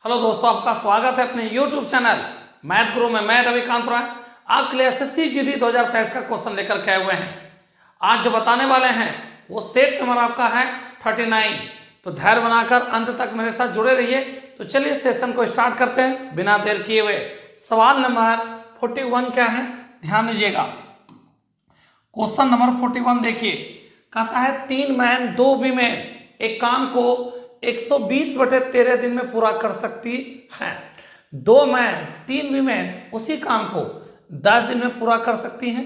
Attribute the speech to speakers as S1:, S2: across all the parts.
S1: Hello दोस्तों, आपका स्वागत है अपने YouTube चैनल मैथ गुरु में। मैं रविकांत राय आपके लिए एसएससी जीडी 2023 का क्वेश्चन लेकर के आए हुए हैं। आज जो बताने वाले हैं वो सेट नंबर आपका है 39। तो धैर्य बनाकर अंत तक मेरे साथ जुड़े रहिए। तो चलिए सेशन को स्टार्ट करते हैं बिना देर किए हुए। सवाल नंबर 41 क्या है, ध्यान दीजिएगा। क्वेश्चन नंबर 41 देखिए, कहता है 3 मैन 2 वीमेन एक काम को 120/13 दिन में पूरा कर सकती हैं। 2 मैन 3 वीमेन उसी काम को 10 दिन में पूरा कर सकती हैं।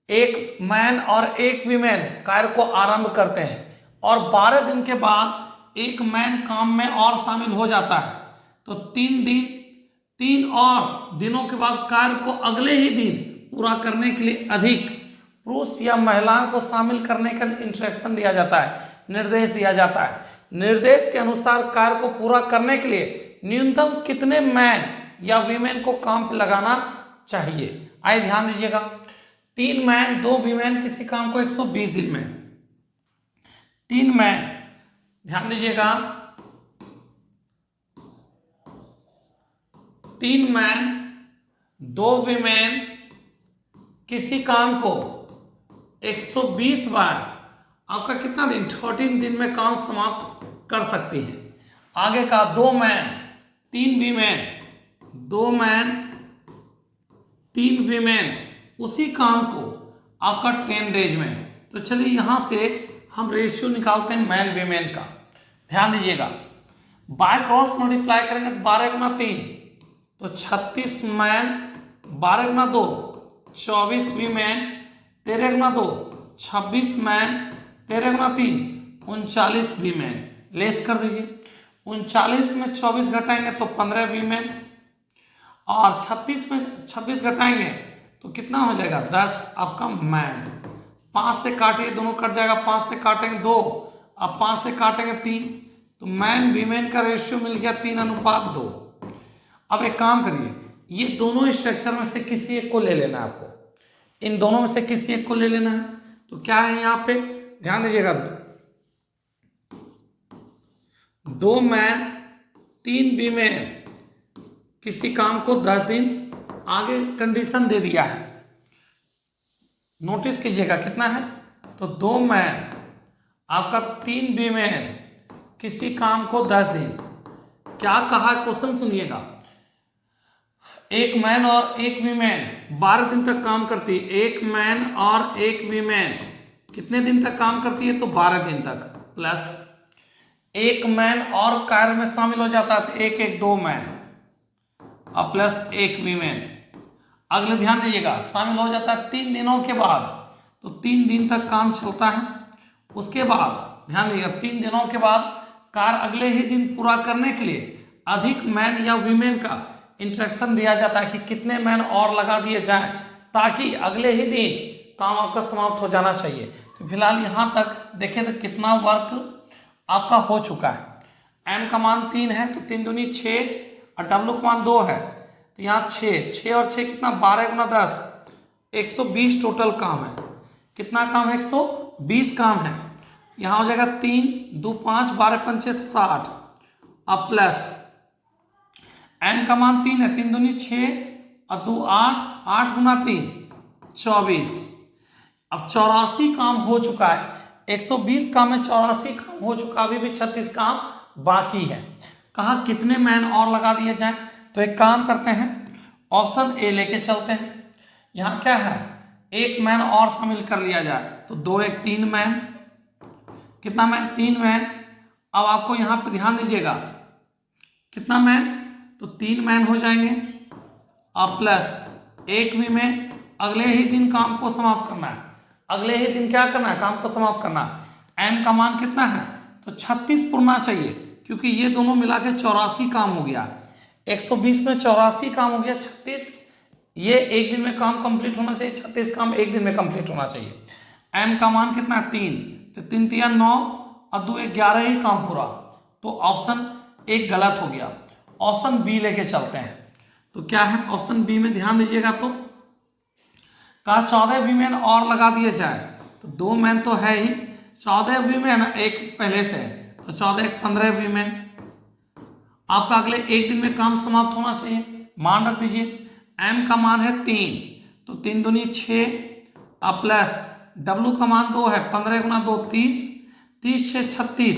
S1: एक मैन और एक वीमेन कार्य को आरंभ करते हैं और 12 दिन के बाद एक मैन काम में और शामिल हो जाता है। तो 3 और दिनों के बाद कार्य को अगले ही दिन पूरा करने के लिए अधिक पुरुष या महिलाओं को शामिल करने का इंस्ट्रक्शन दिया जाता है, निर्देश दिया जाता है। निर्देश के अनुसार कार्य को पूरा करने के लिए न्यूनतम कितने मैन या वीमेन को काम पर लगाना चाहिए। आइए ध्यान दीजिएगा। 3 मैन 2 वीमेन किसी काम को 120 दिन में। 3 मैन, ध्यान दीजिएगा, 3 मैन 2 वीमेन किसी काम को 120 बार आपका कितना दिन 14 दिन में काम समाप्त कर सकती है। आगे का 2 मैन 3 वीमेन, 2 मैन 3 वीमेन उसी काम को आपका 10 डेज में। तो चलिए यहां से हम रेशियो निकालते हैं मैन वीमेन का। ध्यान दीजिएगा, बाय क्रॉस मल्टीप्लाई करेंगे तो 12 गुना 3 तो 36 मैन, 12 गुना 2 24 वीमेन, 13 गुना 2 26 मैन, 13 गुना 3 39 वीमेन। लेस कर दीजिए, 39 में 24 घटाएंगे तो 15 वीमेन और 36 में 26 घटाएंगे तो कितना हो जाएगा 10 आपका मैन। 5 से काटिए, दोनों कट जाएगा, 5 से काटेंगे 2, अब 5 से काटेंगे 3, तो मैन वीमेन का रेशियो मिल गया 3:2। अब एक काम करिए, ये दोनों स्ट्रक्चर में से किसी एक को ले लेना है आपको। इन दोनों में से किसी एक को ले लेना है। तो क्या है यहाँ पे, ध्यान दीजिएगा, 2 मैन 3 वीमेन किसी काम को 10 दिन, आगे कंडीशन दे दिया है, नोटिस कीजिएगा कितना है। तो 2 मैन आपका 3 वीमेन किसी काम को 10 दिन। क्या कहा क्वेश्चन सुनिएगा, एक मैन और एक वीमेन 12 दिन तक काम करती है। एक मैन और एक वीमेन कितने दिन तक काम करती है, तो 12 दिन तक, प्लस एक मैन और कार्य में शामिल हो जाता है तो एक 2 मैन और प्लस एक वीमेन। अगले ध्यान दीजिएगा, शामिल हो जाता है 3 दिनों के बाद, तो 3 दिन तक काम चलता है। उसके बाद ध्यान दीजिएगा, 3 दिनों के बाद कार्य अगले ही दिन पूरा करने के लिए अधिक मैन या वीमेन का इंस्ट्रक्शन दिया जाता है कि कितने मैन और लगा दिए जाएं ताकि अगले ही दिन काम आपका समाप्त हो जाना चाहिए। तो फिलहाल यहाँ तक देखें तो कितना वर्क आपका हो चुका है। एम का मान 3 है तो 3 दूनी 6 और डब्ल्यू का मान 2 है तो यहाँ 6 और 6 कितना, 12 गुना 10 120 टोटल काम है। कितना काम है, 120 काम है। यहाँ हो जाएगा 3 2 5 12 5 60 अब प्लस एन का मान 3 है, 3 दूनी 6 और 2 8 8 गुना 3 24। अब 84 काम हो चुका है। 120 काम में 84 काम हो चुका, अभी भी 36 काम बाकी है। कहा कितने मैन और लगा दिए जाएं, तो एक काम करते हैं, ऑप्शन ए लेके चलते हैं। यहाँ क्या है, एक मैन और शामिल कर लिया जाए तो 2 1 3 मैन, कितना मैन, 3 मैन। अब आपको यहाँ पे ध्यान दीजिएगा कितना मैन, तो 3 मैन हो जाएंगे और प्लस एक वीमेन। अगले ही दिन काम को समाप्त करना है, अगले ही दिन क्या करना है, काम को समाप्त करना है। एन का मान कितना है, तो 36 पुरना चाहिए क्योंकि ये दोनों मिला के 84 काम हो गया। 120 में 84 काम हो गया, 36 ये एक दिन में काम कंप्लीट होना चाहिए, 36 काम एक दिन में कंप्लीट होना चाहिए। एम का मान कितना है 3, तो 3 3 9 और 2 11 ही काम पूरा, तो ऑप्शन एक गलत हो गया। ऑप्शन बी लेके चलते हैं। तो क्या है ऑप्शन बी में, ध्यान दीजिएगा, तो कहा 14 वीमेन और लगा दिए जाए तो 2 मैन तो है ही, 14 वीमेन एक पहले से है तो 14 1 15 वीमेन आपका अगले एक दिन में काम समाप्त होना चाहिए। मान रख दीजिए m का मान है 3, तो 3 दूनी 6 प्लस w का मान 2 है, 15 गुना 2 30, 30 से 36,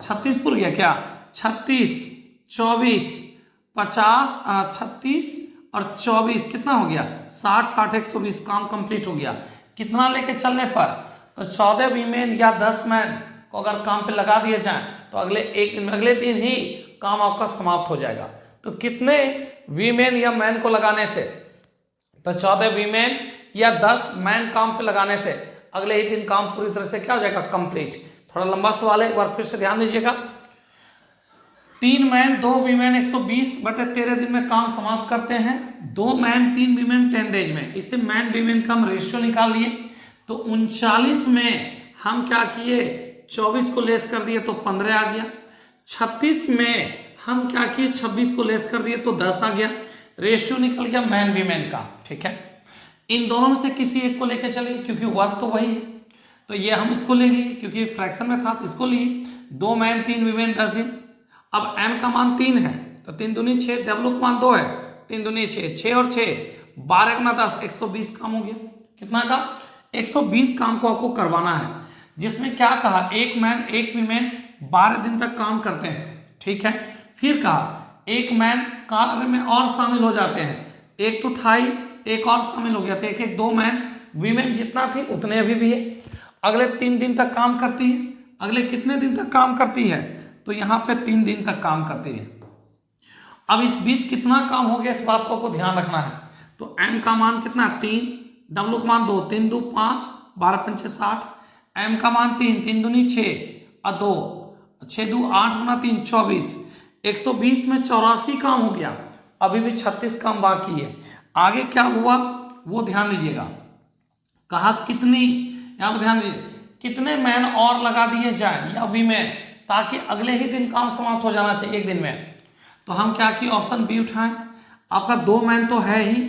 S1: 36 भूल गया क्या, 36 24 50 36 और 24 कितना हो गया 60, 60 120, काम कंप्लीट हो गया। कितना लेके चलने पर, तो 14 वीमेन या 10 मैन को अगर काम पे लगा दिए जाए तो अगले दिन ही काम आपका समाप्त हो जाएगा। तो कितने वीमेन या मैन को लगाने से, तो 14 वीमेन या 10 मैन काम पे लगाने से अगले ही दिन काम पूरी तरह से क्या हो जाएगा, कंप्लीट। थोड़ा लंबा सवाल है, एक बार फिर से ध्यान दीजिएगा। 3 मैन 2 वीमेन 120/13 दिन में काम समाप्त करते हैं। 2 मैन 3 वीमेन 10 डेज में। इससे मैन वीमेन का हम रेशियो निकाल लिए, तो 39 में हम क्या किए, 24 को लेस कर दिए तो 15 आ गया। 36 में हम क्या किए, 26 को लेस कर दिए तो 10 आ गया। रेशियो निकल गया मैन वीमेन का। ठीक है, इन दोनों में से किसी एक को लेकर चलिए, क्योंकि वर्क तो वही है, तो ये हम इसको ले लिए, क्योंकि फ्रैक्शन में था तो इसको लिए। 2 मैन 3 वीमेन 10 दिन। अब m का मान 3 है, तो 3 दूनी 6, w का मान 2 है, 3 दूनी 6, 6 और 6 12 गुना 10 120 काम हो गया। कितना का, 120 काम को आपको करवाना है, जिसमें क्या कहा, एक मैन एक वीमेन 12 दिन तक काम करते हैं। ठीक है, फिर कहा एक मैन कार्य में और शामिल हो जाते हैं, एक तो था ही, एक और शामिल हो गया, तो एक 2 मैन वीमेन जितना थी उतने अभी भी है। अगले 3 दिन तक काम करती है। अगले कितने दिन तक काम करती है, तो यहाँ पे 3 दिन तक काम करती है। अब इस बीच कितना काम हो गया, इस बात को ध्यान रखना है। तो m का मान कितना, 3, w का मान 2, 3 2 5, 12 पंचे 60, m का मान 3, 3 दूनी 6 और 2, 6 2 8 गुना 3 24, 120 में 84 काम हो गया। अभी भी 36 काम बाकी है। आगे क्या हुआ वो ध्यान दीजिएगा। कहा कितनी, यहाँ पर ध्यान दीजिए, कितने मैन और लगा दिए जाए या वीमेन, ताकि अगले ही दिन काम समाप्त हो जाना चाहिए एक दिन में। तो हम क्या किए, ऑप्शन बी उठाएं। आपका 2 मैन तो है ही,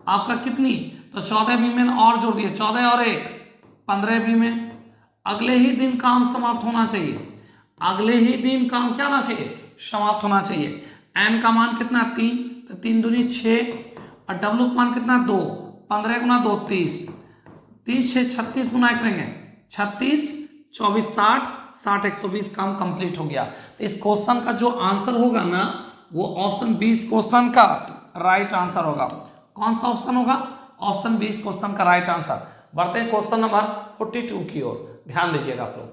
S1: आपका कितनी, तो 14 वीमेन और जोड़ दिए, 14 और 1 15 वीमेन। अगले ही दिन काम समाप्त होना चाहिए, अगले ही दिन काम क्या होना चाहिए, समाप्त होना चाहिए। m का मान कितना, 3, तो 3 दूनी 6 और w का मान कितना, 2, 15 गुना 2 30, 30 से 36 गुना करेंगे, 36 24 60, 60 120 काम कंप्लीट हो गया। तो इस क्वेश्चन का जो आंसर होगा ना, वो ऑप्शन 20 क्वेश्चन का राइट आंसर होगा। कौन सा ऑप्शन होगा, ऑप्शन 20 क्वेश्चन का राइट आंसर। बढ़ते हैं क्वेश्चन नंबर 42 की ओर, ध्यान दीजिएगा आप लोग।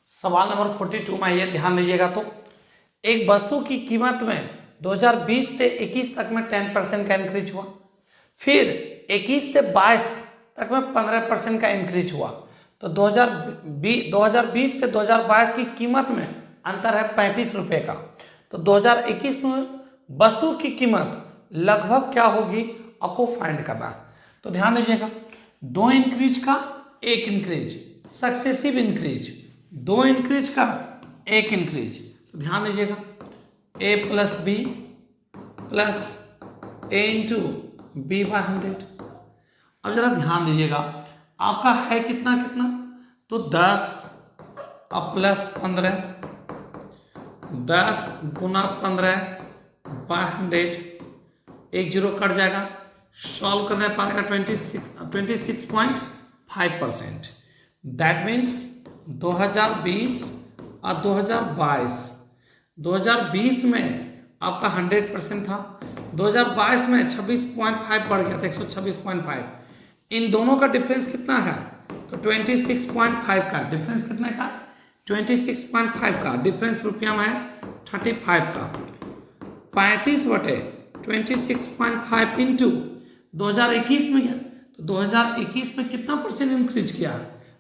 S1: सवाल नंबर 42 में ये ध्यान दीजिएगा। तो एक वस्तु की कीमत में 2020 से 21 तक में 10% का इंक्रीज हुआ, फिर 21 से 22 तक में 15% का इंक्रीज हुआ। तो 2020 से 2022 की कीमत में अंतर है 35 रुपये का। तो 2021 में वस्तु की कीमत लगभग क्या होगी, आपको फाइंड करना है। तो ध्यान दीजिएगा, 2 इंक्रीज का 1 इंक्रीज, सक्सेसिव इंक्रीज, 2 इंक्रीज का 1 इंक्रीज। तो ध्यान दीजिएगा, a plus B plus a into B by 100। अब जरा ध्यान दीजिएगा, आपका है कितना कितना, तो 10 और प्लस 15, 10 गुना 15 बाय 100, एक जीरो कट जाएगा, सॉल्व करने पाएगा 26.5%। दैट मीन्स 2020 और 2022 में आपका 100% था, 2022 में 26.5 बढ़ गया था, 126.5। इन दोनों का डिफरेंस कितना है, तो 26.5 का डिफरेंस, कितने का, 26.5 का डिफरेंस रुपया में 35 का, 35/26.5 इंटू 2021 में गया। तो 2021 में कितना परसेंट इंक्रीज किया है,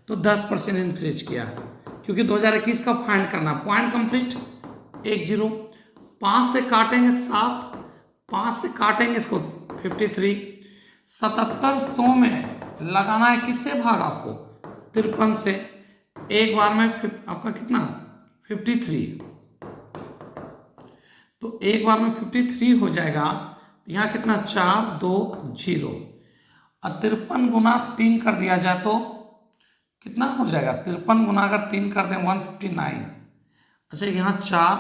S1: तो 10% इंक्रीज किया है, क्योंकि 2021 का फाइंड करना। पॉइंट कंप्लीट, 1 0, 5 से काटेंगे 7, 5 से काटेंगे इसको 53, 7700 में लगाना है किससे भाग, आपको 53 से, एक बार में आपका कितना 53, तो एक बार में 53 हो जाएगा। यहाँ कितना 4 2 0 और 53 गुना 3 कर दिया जाए तो कितना हो जाएगा, 53 गुना अगर 3 कर दें 159। अच्छा यहाँ 4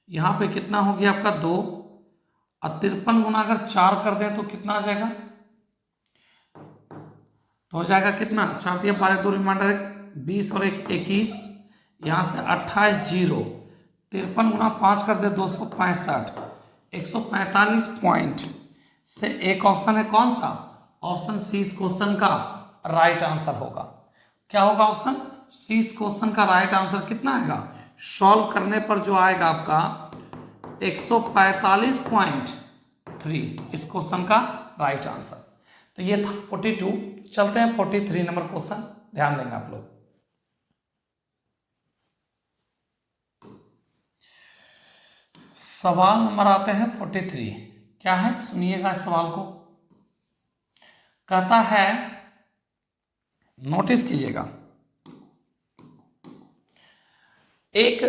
S1: यहाँ पे कितना हो गया आपका 2, और 53 गुना अगर 4 कर दें तो कितना आ जाएगा, तो हो जाएगा कितना, 4 दिया 12 2 रिमाइंडर 20 और 1 21, यहाँ से 28 जीरो, 53 गुना 5 कर दे 265, 145 पॉइंट से एक ऑप्शन है कौन सा, ऑप्शन सी इस क्वेश्चन का राइट आंसर होगा। क्या होगा ऑप्शन सी इस क्वेश्चन का राइट आंसर कितना आएगा, सॉल्व करने पर जो आएगा आपका 145.3 इस क्वेश्चन का राइट आंसर। तो ये था 42। चलते हैं 43 नंबर क्वेश्चन, ध्यान देंगे आप लोग। सवाल नंबर आते हैं 43। क्या है सुनिएगा इस सवाल को। कहता है, नोटिस कीजिएगा, एक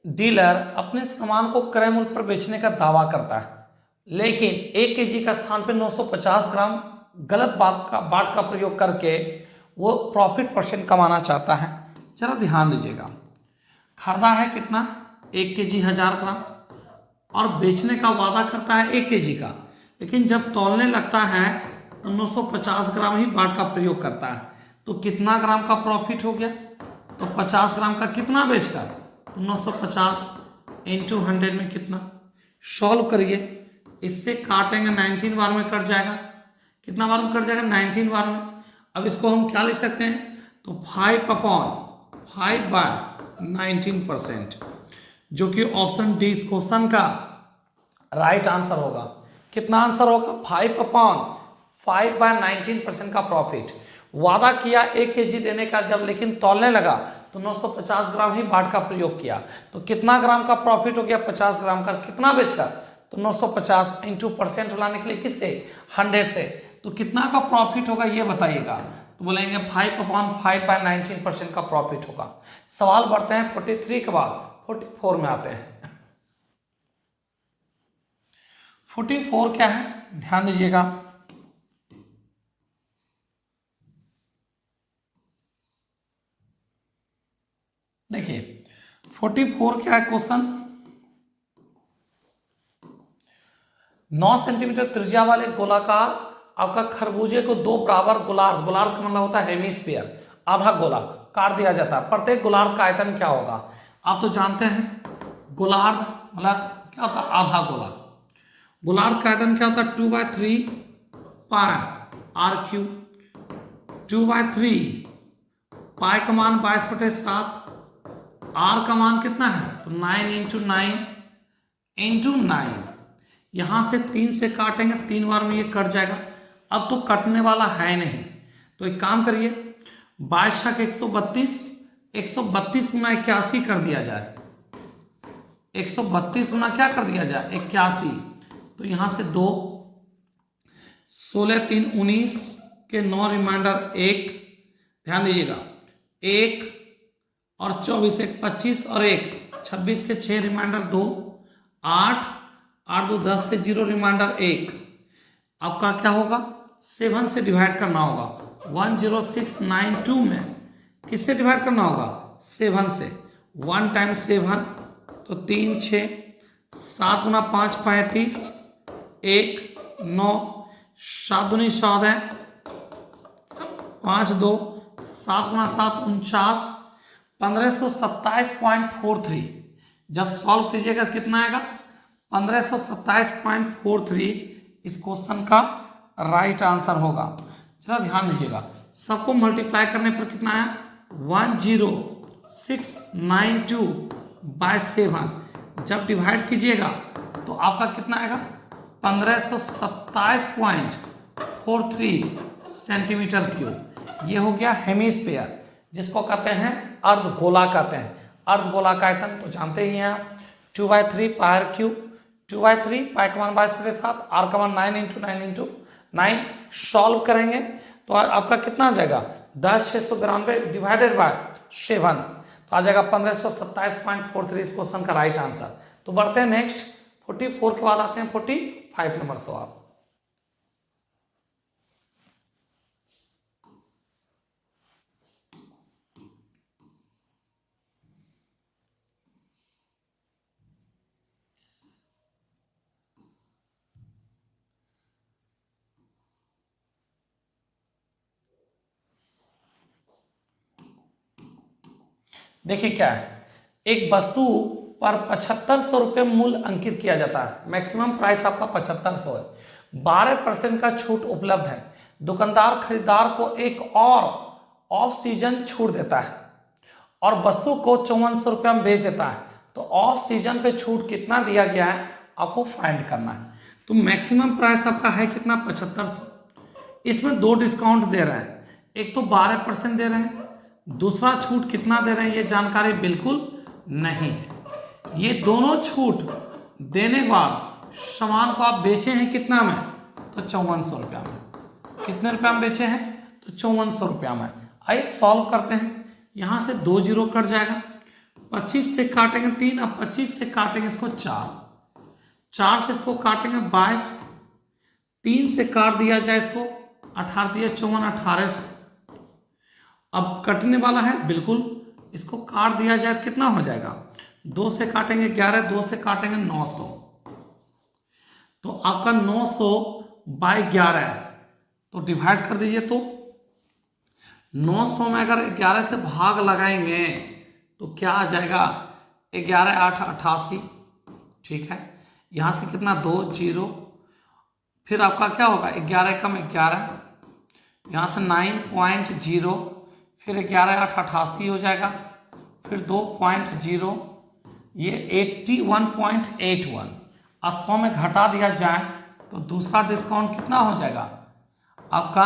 S1: डीलर अपने सामान को क्रय मूल्य पर बेचने का दावा करता है, लेकिन 1 केजी का स्थान पर 950 ग्राम गलत बाट का प्रयोग करके वो प्रॉफिट परसेंट कमाना चाहता है। जरा ध्यान दीजिएगा, खरीदा है कितना, 1 केजी 1000 ग्राम, और बेचने का वादा करता है 1 केजी का, लेकिन जब तौलने लगता है तो 950 ग्राम ही बाट का प्रयोग करता है। तो कितना ग्राम का प्रॉफिट हो गया, तो 50 ग्राम का कितना बेचकर, तो 950 इंटू 100 में कितना, सॉल्व करिए, इससे काटेंगे 19 बार में कट जाएगा, कितना बार में कट जाएगा, 19 बार में। अब इसको हम क्या लिख सकते हैं, तो 5/5/19%, जो कि ऑप्शन डी इस क्वेश्चन का राइट आंसर होगा। कितना आंसर होगा, 5/5/19% का प्रॉफिट। वादा किया 1 केजी देने का, जब लेकिन तौलने लगा तो 950 ग्राम ही बाट का प्रयोग किया, तो कितना ग्राम का प्रॉफिट हो गया, 50 ग्राम का, कितना बेचकर, तो 950 इंटू परसेंट लाने के लिए किससे, 100 से, तो कितना का प्रॉफिट होगा ये बताइएगा, तो बोलेंगे 5/5/19% का प्रॉफिट होगा। सवाल बढ़ते हैं 43 के बाद 44 में आते हैं। 44 क्या है, ध्यान दीजिएगा, देखिए 44 क्या है क्वेश्चन, 9 सेंटीमीटर त्रिज्या वाले गोलाकार आपका खरबूजे को 2 बराबर गोलार्ध, गोलार्ध का मतलब होता है हेमिस्फीयर, आधा गोला काट दिया जाता है। प्रत्येक गोलार्ध का आयतन क्या होगा, आप तो जानते हैं गोलार्ध मतलब क्या होता है, आधा गोला। गोलार्ध का आयतन क्या होता है, 2/3 पाई r³, 2/3 पाई का मान 22/7, r का मान कितना है, तो 9 इंटू 9 यहां से 3 से काटेंगे, 3 बार में ये कट जाएगा। अब तो कटने वाला है नहीं, तो एक काम करिए, 22 132, 132 गुना 81 कर दिया जाए, 132 गुना क्या कर दिया जाए, 81, तो यहां से 2, 16 3 19 के 9 रिमाइंडर 1, ध्यान दीजिएगा 1 और 24 1 25 और 1 26 के 6 रिमाइंडर 2, 8 8 2 10 के 0 रिमाइंडर 1। आपका क्या होगा, 7 से डिवाइड करना होगा, 10692 में किससे डिवाइड करना होगा, 7 से, 1 टाइम्स 7 तो 3 6, 7 गुना 5 35, 1 9, 7 दूनी 14, 5 2, 7 गुना 7 49, 1527.43। जब सॉल्व कीजिएगा कितना आएगा, 1527.43 इस क्वेश्चन का राइट आंसर होगा। चलो ध्यान दीजिएगा, सबको मल्टीप्लाई करने पर कितना आया, 10692/7। जब डिवाइड कीजिएगा तो आपका कितना आएगा, 1527.43 सेंटीमीटर क्यूब। ये हो गया हेमिस्फीयर, जिसको कहते हैं अर्धगोला कहते हैं। अर्धगोला का आयतन तो जानते ही हैं आप, 2/3 पाई r³, 2/3 पाई का मान 22/7, r का मान 9 इंटू 9 सॉल्व करेंगे तो आपका कितना आ जाएगा, 10,692 डिवाइडेड बाय 7, तो आ जाएगा 1527.43 इस क्वेश्चन का राइट आंसर। तो बढ़ते हैं नेक्स्ट, 44 के बाद आते हैं 45 नंबर सवाल। देखिए क्या है, एक वस्तु पर 7500 रुपये मूल्य अंकित किया जाता है, मैक्सिमम प्राइस आपका 7500 है, 12% का छूट उपलब्ध है। दुकानदार खरीदार को एक और ऑफ सीजन छूट देता है और वस्तु को 5400 रुपया में बेच देता है, तो ऑफ सीजन पे छूट कितना दिया गया है आपको फाइंड करना है। तो मैक्सिमम प्राइस आपका है कितना 7500, इसमें दो डिस्काउंट दे रहे हैं, एक तो 12% दे रहे हैं, दूसरा छूट कितना दे रहे हैं ये जानकारी बिल्कुल नहीं है। ये दोनों छूट देने के बाद सामान को आप बेचे हैं कितना में, तो 5400 रुपया में। कितने रुपया में बेचे हैं, तो 5400 रुपया में। आइए सॉल्व करते हैं, यहाँ से 2 जीरो कट जाएगा, 25 से काटेंगे 3, अब 25 से काटेंगे इसको 4 से इसको काटेंगे 22, 3 से काट दिया जाए इसको 18 दिया 54, 18 से अब कटने वाला है बिल्कुल, इसको काट दिया जाए तो कितना हो जाएगा, 2 से काटेंगे 11, 2 से काटेंगे 900, तो आपका 900 बाई 11 है, तो डिवाइड कर दीजिए। तो 900 में अगर 11 से भाग लगाएंगे तो क्या आ जाएगा, 11 8 88, ठीक है। यहाँ से कितना 2 जीरो, फिर आपका क्या होगा 11 कम 11, यहाँ से 9.0, फिर 11 8 88 हो जाएगा, फिर 2.0, ये 81.81। अब 100 में घटा दिया जाए तो दूसरा डिस्काउंट कितना हो जाएगा आपका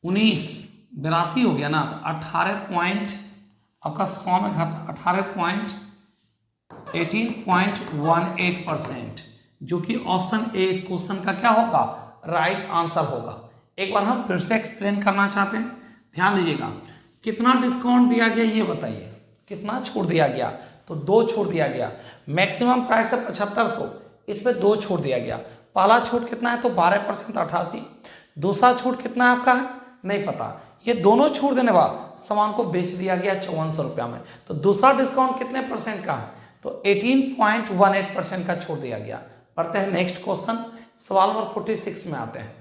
S1: 82 हो गया ना, तो 18 आपका 100 में घटा 18.18% जो कि ऑप्शन ए इस क्वेश्चन का क्या होगा, राइट आंसर होगा। एक बार हम फिर से एक्सप्लेन करना चाहते हैं, ध्यान दीजिएगा। कितना डिस्काउंट दिया गया ये बताइए, कितना छूट दिया गया, तो 2 छूट दिया गया। मैक्सिमम प्राइस है 7500, इसमें 2 छूट दिया गया। पहला छूट कितना है, तो 12% 88, दूसरा छूट कितना है आपका है नहीं पता। ये दोनों छूट देने बाद सामान को बेच दिया गया 5400 रुपया में, तो दूसरा डिस्काउंट कितने परसेंट का है, तो 18.18% का छूट दिया गया। पढ़ते हैं नेक्स्ट क्वेश्चन, सवाल नंबर 46 में आते हैं।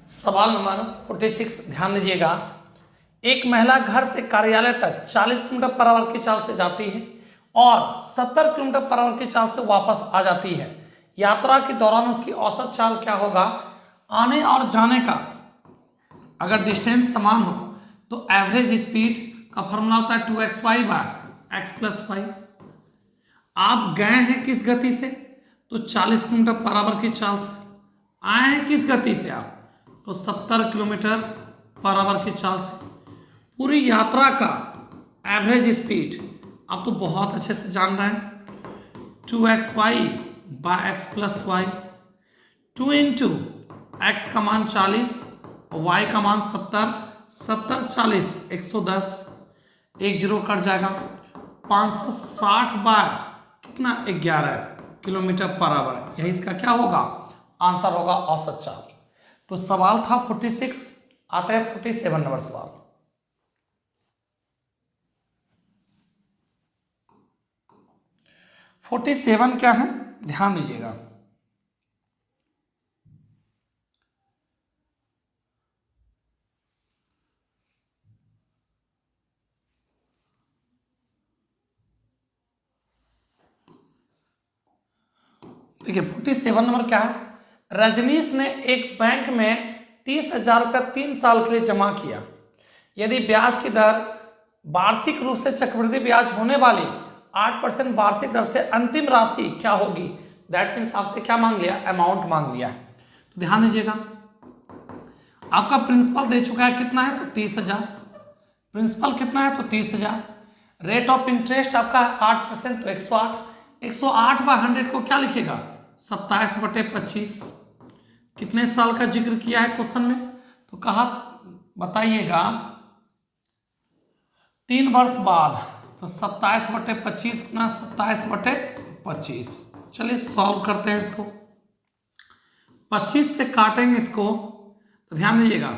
S1: सवाल नंबर 46 ध्यान दीजिएगा। एक महिला घर से कार्यालय तक 40 किलोमीटर पर आवर की चाल से जाती है और 70 किलोमीटर पर आवर की चाल से वापस आ जाती है। यात्रा के दौरान उसकी औसत चाल क्या होगा, आने और जाने का अगर डिस्टेंस समान हो तो एवरेज स्पीड का फॉर्मूला होता है 2xy by x plus y। आप गए हैं किस गति से, तो 40 किलोमीटर पर आवर की चाल से, आए हैं किस गति से आप, तो 70 किलोमीटर पर आवर की चाल से। पूरी यात्रा का एवरेज स्पीड आप तो बहुत अच्छे से जान रहे हैं, 2xy by x plus Y, 2 into x का मान 40 और y का मान 70, 70 40 110, 1 जीरो कट जाएगा, 560 बाय कितना 11 किलोमीटर पर आवर, यही इसका क्या होगा आंसर होगा औसत चाल। तो सवाल था 46, आता है 47 नंबर सवाल। फोर्टी 47 क्या है ध्यान दीजिएगा। देखिए 47 नंबर क्या है, रजनीश ने एक बैंक में 30,000 रुपया 3 साल के लिए जमा किया। यदि ब्याज की दर वार्षिक रूप से चक्रवृद्धि ब्याज होने वाली 8% वार्षिक दर से अंतिम राशि क्या होगी, दैट मीन्स आपसे क्या मांग लिया, अमाउंट मांग लिया है। तो ध्यान दीजिएगा, आपका प्रिंसिपल दे चुका है कितना है, तो 30,000, प्रिंसिपल कितना है तो 30,000, रेट ऑफ इंटरेस्ट आपका 8%, तो 108, 108 बाय 100 को क्या लिखेगा 27/25। कितने साल का जिक्र किया है क्वेश्चन में, तो कहा बताइएगा 3 वर्ष बाद, तो 27/25 गुना 27/25। चलिए सॉल्व करते हैं इसको, 25 से काटेंगे इसको, तो ध्यान दीजिएगा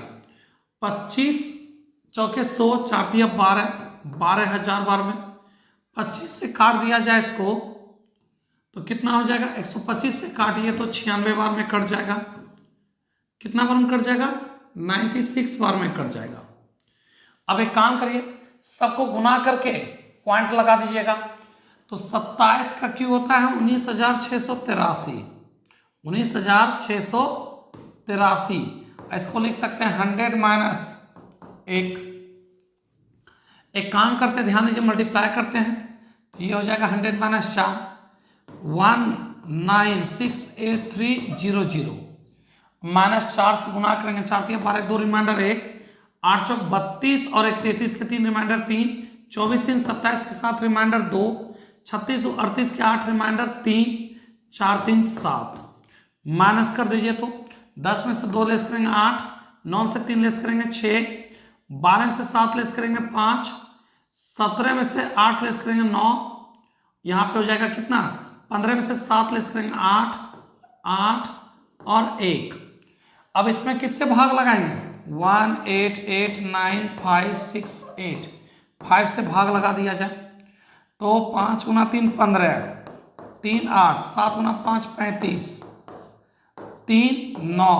S1: 25 चौके 100, 4 दिया 12, 12,000 बार में 25 से काट दिया जाए इसको तो कितना हो जाएगा, 125 से काटिए तो 96 बार में कट जाएगा। कितना बार में कट जाएगा 96 बार में कट जाएगा। अब एक काम करिए, सबको गुना करके पॉइंट लगा दीजिएगा। तो 27 का क्यू होता है 19,683, 19,683। इसको लिख सकते हैं 100 माइनस 1। एक काम करते हैं, ध्यान दीजिए, मल्टीप्लाई करते हैं, तो ये हो जाएगा 100 माइनस 4, 196830 माइनस 4 से गुना करेंगे, 4 3 12 2 रिमाइंडर 1, 8 चौक 32 और 1 33 के 3 रिमाइंडर 3, 24 3 27 के 7 रिमाइंडर 2, 36 2 38 के 8 रिमाइंडर 3, 4 3 7। माइनस कर दीजिए तो 10 में से 2 लेस करेंगे 8, 9 में से 3 लेस करेंगे 6, 12 में से 7 लेस करेंगे 5, 17 में से 8 लेस करेंगे 9, यहाँ पे हो जाएगा कितना, 15 में से 7 लेस करेंगे 8, 8 और 1। अब इसमें किससे भाग लगाएंगे, 1 8 8 9 5 6 8, 5 से भाग लगा दिया जाए तो 5 गुना 3 15, 3 8, 7 गुना 5 35, 3 9,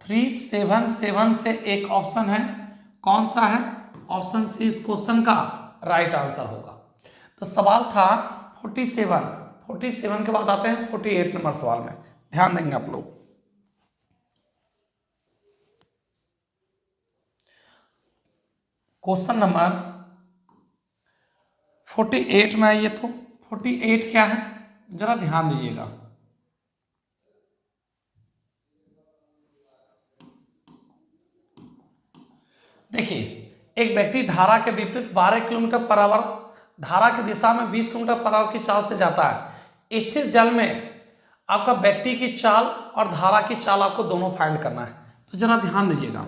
S1: 3 7 7 से एक ऑप्शन है, कौन सा है, ऑप्शन सी इस क्वेश्चन का राइट आंसर होगा। तो सवाल था 47 के बाद आते हैं 48 नंबर सवाल में, ध्यान देंगे आप लोग। क्वेश्चन नंबर 48 में आइए, तो 48 क्या है जरा ध्यान दीजिएगा। देखिए, एक व्यक्ति धारा के विपरीत 12 किलोमीटर पर आवर धारा की दिशा में 20 किलोमीटर पर आवर की चाल से जाता है। स्थिर जल में आपका व्यक्ति की चाल और धारा की चाल आपको दोनों फाइंड करना है। तो जरा ध्यान दीजिएगा,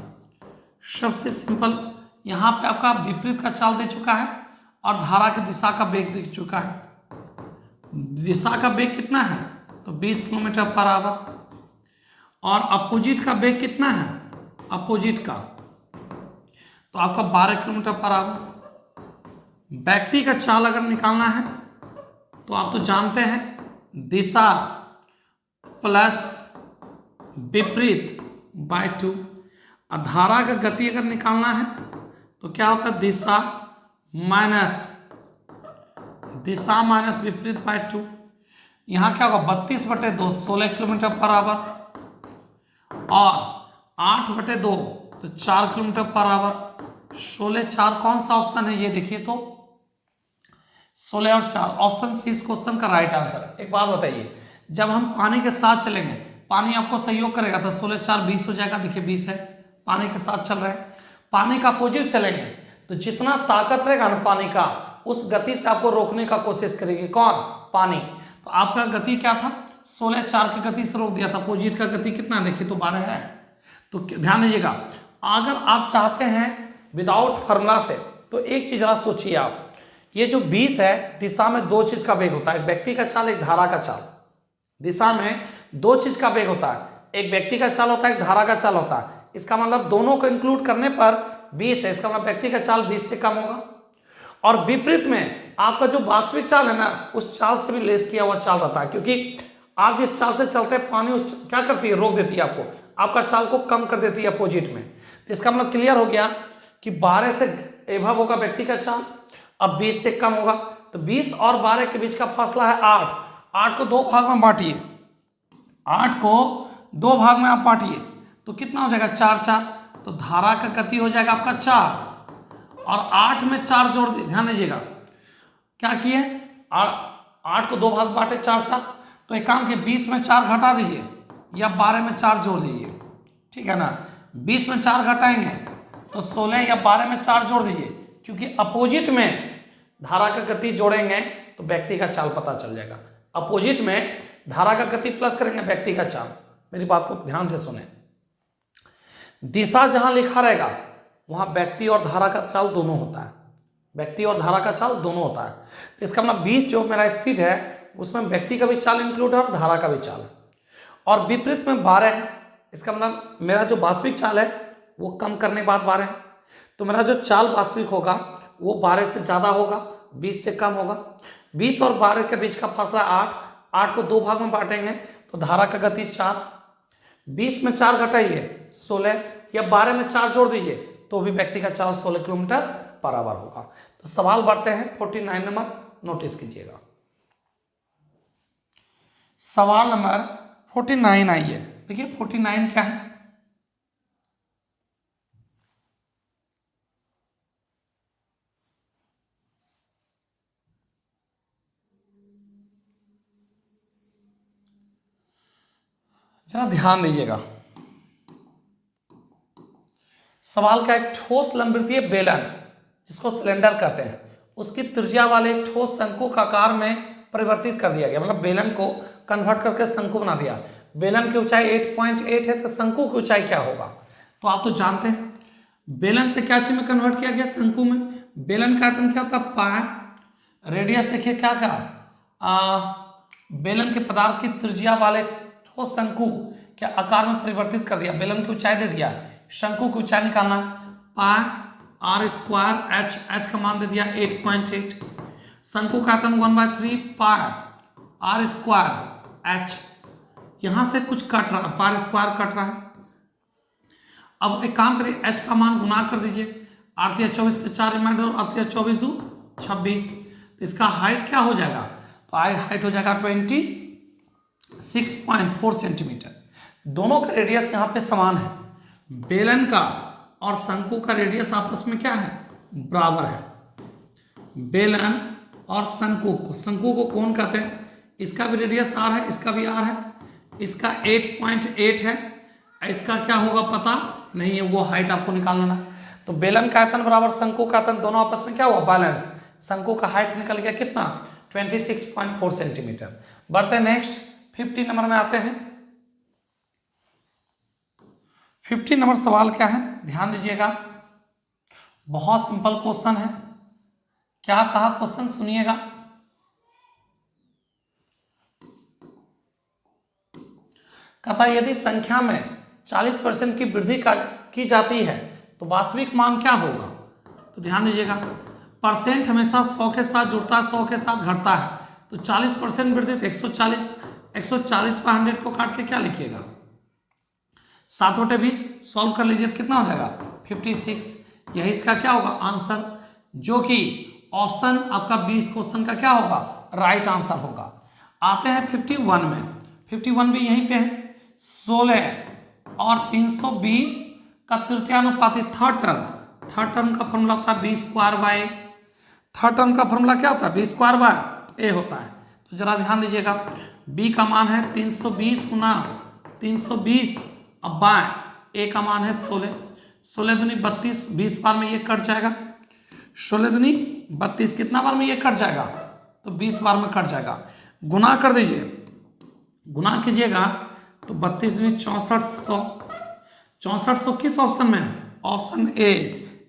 S1: सबसे सिंपल यहाँ पे आपका विपरीत का चाल दे चुका है और धारा की दिशा का वेग दे चुका है। दिशा का वेग कितना है, तो 20 किलोमीटर पर आवर, और अपोजिट का वेग कितना है, अपोजिट का तो आपका 12 किलोमीटर पर आवर। व्यक्ति का चाल अगर निकालना है तो आप तो जानते हैं दिशा प्लस विपरीत बाय 2, और धारा का गति अगर निकालना है तो क्या होता है, दिशा माइनस विपरीत बाय 2। यहाँ क्या होगा, 32/2 16 किलोमीटर पर आवर, और 8/2 तो 4 किलोमीटर पर आवर। 16 4 कौन सा ऑप्शन है, ये देखिए तो 16 और 4 ऑप्शन सी इस क्वेश्चन का राइट आंसर है। एक बात बताइए, जब हम पानी के साथ चलेंगे, पानी आपको सहयोग करेगा तो 16 4 20 हो जाएगा। देखिए 20 है, पानी के साथ चल रहे हैं। पानी का अपोजिट चलेंगे तो जितना ताकत रहेगा ना पानी का, उस गति से आपको रोकने का कोशिश करेगी कौन, पानी। तो आपका गति क्या था, 16 4 की गति से रोक दिया था। अपोजिट का गति कितना, देखिए तो 12 है। तो ध्यान दीजिएगा, अगर आप चाहते हैं विदाउट फॉर्मूला से, तो एक चीज जरा सोचिए आप, ये जो 20 है दिशा में दो चीज का वेग होता है, एक व्यक्ति का चाल, एक धारा का चाल। दिशा में दो चीज का वेग होता है, एक व्यक्ति का चाल होता है, एक धारा का चाल होता है। इसका मतलब दोनों को इंक्लूड करने पर 20 है, इसका मतलब व्यक्ति का चाल 20 से कम होगा। और विपरीत में आपका जो वास्तविक चाल है ना, उस चाल से भी लेस किया हुआ चाल रहता है, क्योंकि आप जिस चाल से चलते हैं पानी उस क्या करती है, रोक देती है आपको, आपका चाल को कम कर देती है अपोजिट में। तो इसका मतलब क्लियर हो गया कि 12 से एभव होगा व्यक्ति का चाल, अब 20 से कम होगा। तो 20 और 12 के बीच का फासला है 8। 8 को 2 भाग में बांटिए, 8 को 2 भाग में आप बांटिए तो कितना हो जाएगा, 4 4। तो धारा का गति हो जाएगा आपका 4, और 8 में 4 जोड़ दिए। ध्यान दीजिएगा क्या किए, 8 को 2 भाग बांटे 4 4। तो एक काम किए, 20 में 4 घटा दीजिए या 12 में 4 जोड़ दीजिए, ठीक है ना। 20 में 4 घटाएंगे तो 16 या 12 में 4 जोड़ दीजिए, क्योंकि अपोजिट में धारा का गति जोड़ेंगे तो व्यक्ति का चाल पता चल जाएगा। अपोजिट में धारा का गति प्लस करेंगे व्यक्ति का चाल। मेरी बात को ध्यान से सुने, दिशा जहां लिखा रहेगा वहां व्यक्ति और धारा का चाल दोनों होता है, व्यक्ति और धारा का चाल दोनों होता है। तो इसका मतलब 20 जो मेरा स्पीड है उसमें व्यक्ति का भी चाल इंक्लूड है और धारा का भी चाल है, और विपरीत में 12 है। इसका मतलब मेरा जो वास्तविक चाल है वो कम करने के बाद 12 है, तो मेरा जो चाल वास्तविक होगा वो 12 से ज़्यादा होगा, 20 से कम होगा। 20 और 12 के बीच का फासला 8, 8 को 2 भाग में बांटेंगे तो धारा का गति 4। 20 में 4 घटाइए 16 या 12 में 4 जोड़ दीजिए तो भी व्यक्ति का चाल 16 किलोमीटर पर आवर होगा। तो सवाल बढ़ते हैं 49 नंबर, नोटिस कीजिएगा। सवाल नंबर 49 आइए। देखिए 49 क्या है, जरा ध्यान दीजिएगा। सवाल का एक ठोस लंबवृत्तीय बेलन जिसको सिलेंडर कहते हैं, उसकी त्रिज्या वाले एक ठोस शंकु का आकार में परिवर्तित कर दिया गया, मतलब बेलन को कन्वर्ट करके शंकु बना दिया। बेलन की ऊंचाई 8.8 है, तो शंकु की ऊंचाई क्या होगा? तो आप तो जानते हैं बेलन से क्या चीज में कन्वर्ट किया गया, शंकु में। बेलन का आयतन क्या होता है, पाई। रेडियस देखिए क्या क्या, बेलन के पदार्थ की त्रिज्या वाले ठोस शंकु के आकार में परिवर्तित कर दिया, बेलन की ऊंचाई दे दिया, शंकु की ऊंचाई निकालना, पाई आर स्क्वायर एच का मान दे दिया 8.8, शंकु का आयतन 1/3 पाई आर स्क्वायर एच। यहां से कुछ कट रहा है, पाई स्क्वायर कट रहा है। अब एक काम करिए, एच का मान गुना कर दीजिए, 8 या 24 के 4 रिमाइंडर, 8 या 24 2 26। तो इसका हाइट क्या हो जाएगा, तो हाइट हो जाएगा 26.4 सेंटीमीटर। दोनों का रेडियस यहाँ पे समान है, बेलन का और शंकु का रेडियस आपस में क्या है, बराबर है। बेलन और शंकु को कौन कहते हैं, इसका भी रेडियस आर है, इसका भी आर है, इसका 8.8 है, इसका क्या होगा पता नहीं है, वो हाइट आपको निकालना है। तो बेलन का आयतन बराबर शंकु का आयतन, दोनों आपस में क्या हुआ, बैलेंस। शंकु का हाइट निकल गया कितना, 26.4 सेंटीमीटर। बढ़ते नेक्स्ट 50 नंबर में आते हैं। 50 नंबर सवाल क्या है, ध्यान दीजिएगा, बहुत सिंपल क्वेश्चन है। क्या कहा क्वेश्चन, सुनिएगा। कहता यदि संख्या में 40% की वृद्धि की जाती है तो वास्तविक मान क्या होगा। तो ध्यान दीजिएगा, परसेंट हमेशा 100 के साथ जुड़ता है, 100 के साथ घटता है। तो 40% वृद्धि तो 140, 140 पर 100 को काट के क्या लिखिएगा, 7/20। सॉल्व कर लीजिए, कितना हो जाएगा 56। यही इसका क्या होगा आंसर, जो कि ऑप्शन आपका 20 क्वेश्चन का क्या होगा, राइट आंसर होगा। आते हैं 51 में। 51 भी यहीं पे है, 16 और 320 का तृतीयानुपाती थर्ड टर्म का फॉर्मूला होता है B square by, third term का फॉर्मूला क्या होता है, बी स्क्वायर बाय ए होता है। तो जरा ध्यान दीजिएगा, बी का मान है 320 गुना 320, अब बाय ए का मान है 16, 16 दूनी 32, 20 बार में ये कट जाएगा, 16 दूनी 32, कितना बार में ये कट जाएगा, तो 20 बार में कट जाएगा। गुना कर दीजिए, गुना कीजिएगा तो 32 दूनी 6400, 6400 किस ऑप्शन में है, ऑप्शन ए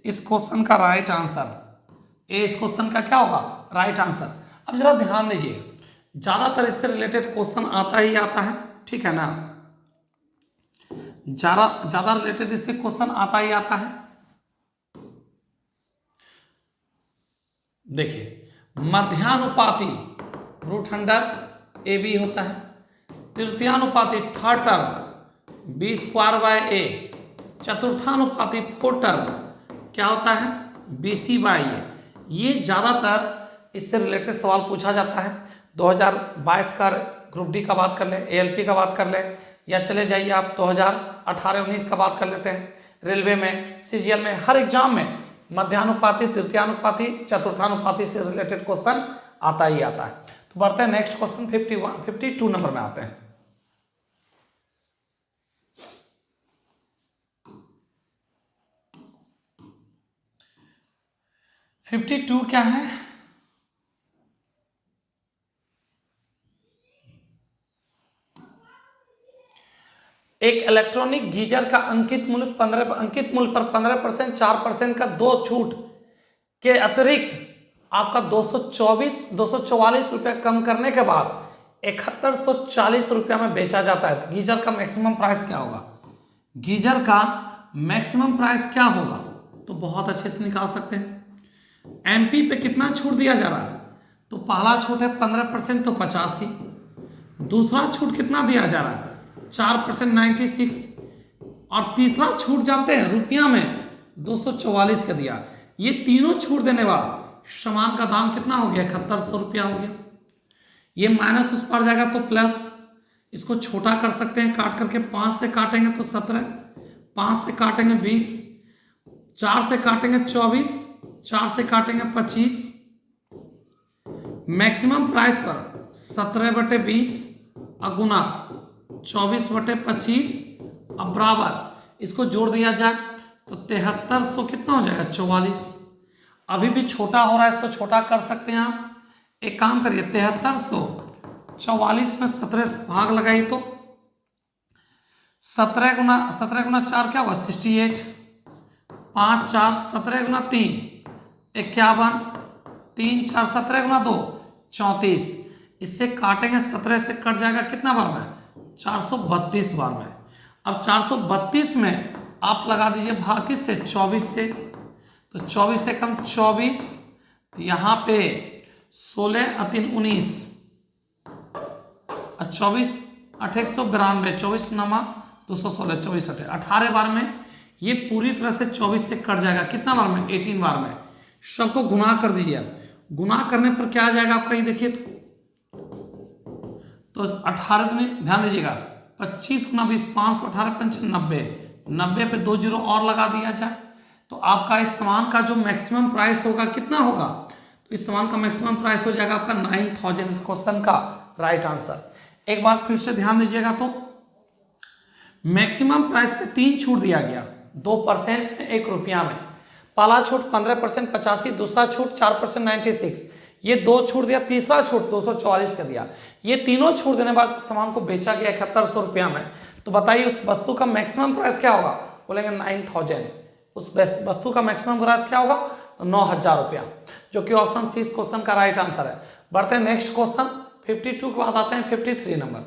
S1: इस क्वेश्चन का राइट आंसर, ए इस क्वेश्चन का क्या होगा, राइट आंसर। अब जरा ध्यान दीजिए, ज्यादातर इससे रिलेटेड क्वेश्चन आता ही आता है, ठीक है ना, ज्यादा रिलेटेड इससे क्वेश्चन आता ही आता है। देखिए मध्यानुपाती रूट अंडर ए बी होता है, तृतीयानुपाती third term B square by A, चतुर्थानुपाती फोर्थ टर्म क्या होता है, बी सी बाय ए। ये ज़्यादातर इससे रिलेटेड सवाल पूछा जाता है। 2022 का ग्रुप डी का बात कर ले, एएलपी का बात कर ले, या चले जाइए आप 2018-19 का बात कर लेते हैं, रेलवे में, सीजीएल में, हर एग्जाम में मध्यानुपाती, तृतीयानुपाती, चतुर्थानुपाती से रिलेटेड क्वेश्चन आता ही आता है। तो बढ़ते हैं नेक्स्ट क्वेश्चन 52 नंबर में आते हैं। 52 क्या है, एक इलेक्ट्रॉनिक गीजर का अंकित मूल्य पर 15%, 4% का दो छूट के अतिरिक्त आपका 244 रुपया कम करने के बाद 7140 रुपया में बेचा जाता है। गीजर का मैक्सिमम प्राइस क्या होगा, गीजर का मैक्सिमम प्राइस क्या होगा, तो बहुत अच्छे से निकाल सकते हैं। एमपी पे कितना छूट दिया जा रहा है, तो पहला छूट है 15%, तो 85। दूसरा छूट कितना दिया जा रहा है 4%, 96। और तीसरा छूट जानते हैं रुपया में 244 का दिया। ये तीनों छूट देने वाला सामान का दाम कितना हो गया? 7100 रुपया हो गया। ये माइनस उस पर जाएगा तो प्लस, इसको छोटा कर सकते हैं काट करके, 5 से काटेंगे तो 17, 5 से काटेंगे 20, 4 से काटेंगे 24, 4 से काटेंगे 25। मैक्सिमम प्राइस पर 17/20 गुना 24/25 अब बराबर, इसको जोड़ दिया जाए तो 7300 कितना हो जाएगा? 44। अभी भी छोटा हो रहा है, इसको छोटा कर सकते हैं आप। एक काम करिए, 7344 में 17 से भाग लगाइए तो 17 गुना 4 क्या होगा? 68, 5 4 17 गुना 3 51, 3 4 17 गुना 2 34। इससे काटेंगे, 17 से कट जाएगा कितना बार में? 432 बार में। अब 432 में आप लगा दीजिए भाग किससे? 24 से। तो 24 से कम 24, तो यहाँ पे 16 और 3 19 और 24 8 192, 24 नमा 216, 24 8 18 बार में ये पूरी तरह से 24 से कट जाएगा कितना बार में? 18 बार में। सबको गुना कर दीजिए। गुना करने पर क्या आ जाएगा आपका? ये देखिए तो 18 में ध्यान दीजिएगा, 25 गुना 20 518 5 90, 90 पे 2 जीरो और लगा दिया जाए तो आपका इस सामान का जो मैक्सिमम प्राइस होगा कितना होगा? तो इस सामान का मैक्सिमम प्राइस हो जाएगा आपका 9000। इस क्वेश्चन का राइट आंसर। एक बार फिर से ध्यान दीजिएगा, तो मैक्सिमम प्राइस पे 3 छूट दिया गया, 2% 1 रुपया में। पहला छूट 15% 85, दूसरा छूट 4% 96, ये 2 छूट दिया, तीसरा छूट 244 का दिया। ये तीनों छूट देने बाद सामान को बेचा गया 7100 रुपया में। तो बताइए उस वस्तु का मैक्सिमम प्राइस क्या होगा? बोलेंगे 9000। उस वस्तु का मैक्सिमम प्राइस क्या होगा? 9000 रुपया, जो कि ऑप्शन सी इस क्वेश्चन का राइट आंसर है। बढ़ते हैं नेक्स्ट क्वेश्चन 52 के बाद आते हैं 53 नंबर।